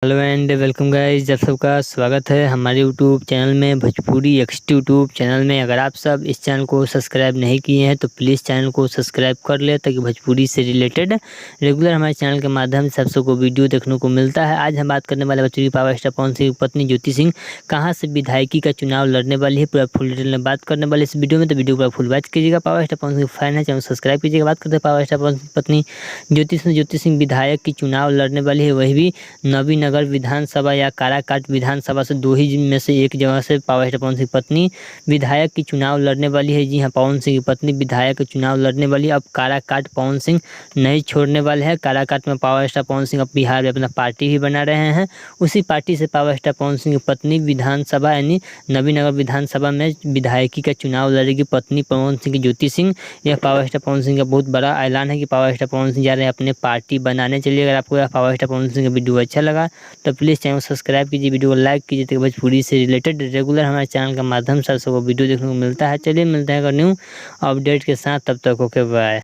Hello and welcome guys, आप सबका स्वागत है हमारे यूट्यूब चैनल में भोजपुरी एक्सटी यूट्यूब चैनल में। अगर आप सब इस चैनल को सब्सक्राइब नहीं किए हैं तो प्लीज़ चैनल को सब्सक्राइब कर ले ताकि भोजपुरी से रिलेटेड रेगुलर हमारे चैनल के माध्यम से आप सबको वीडियो देखने को मिलता है। आज हम बात करने वाले भोजपुरी पावर स्टार पवन सिंह की पत्नी ज्योति सिंह कहाँ से विधायकी का चुनाव लड़ने वाली है, पूरा फुल डिटेल में बात करने वाले इस वीडियो में। तो वीडियो को फुल वॉच कीजिएगा। Power star Pawan Singh fan है चैनल सब्सक्राइब कीजिएगा। बात करते हैं पावर स्टार पवन सिंह पत्नी ज्योति सिंह विधायक की चुनाव लड़ने वाली है, वही भी नवीनगर विधानसभा या काराकाट विधानसभा से दो ही में से एक जगह से पावर स्टार पवन सिंह पत्नी विधायक की चुनाव लड़ने वाली है। जी हाँ, पवन सिंह की पत्नी विधायक का चुनाव लड़ने वाली है। अब काराकाट पवन सिंह नहीं छोड़ने वाले हैं। काराकाट में पावर स्टार पवन सिंह अब बिहार में अपना पार्टी भी बना रहे हैं। उसी पार्टी से पावर स्टार पवन सिंह की पत्नी विधानसभा यानी नवीनगर विधानसभा में विधायकी का चुनाव लड़ेगी। पत्नी पवन सिंह की ज्योति सिंह, यह पावर स्टार पवन सिंह का बहुत बड़ा ऐलान है कि पावर स्टार पवन सिंह जा रहे हैं अपने पार्टी बनाने। चलिए, अगर आपको पावर स्टार पवन सिंह का वीडियो अच्छा लगा तो प्लीज़ चैनल को सब्सक्राइब कीजिए, वीडियो को लाइक कीजिए ताकि भोजपुरी से रिलेटेड रेगुलर हमारे चैनल के माध्यम से सबको वीडियो देखने को मिलता है। चलिए मिलते हैं न्यू अपडेट के साथ, तब तक ओके बाय।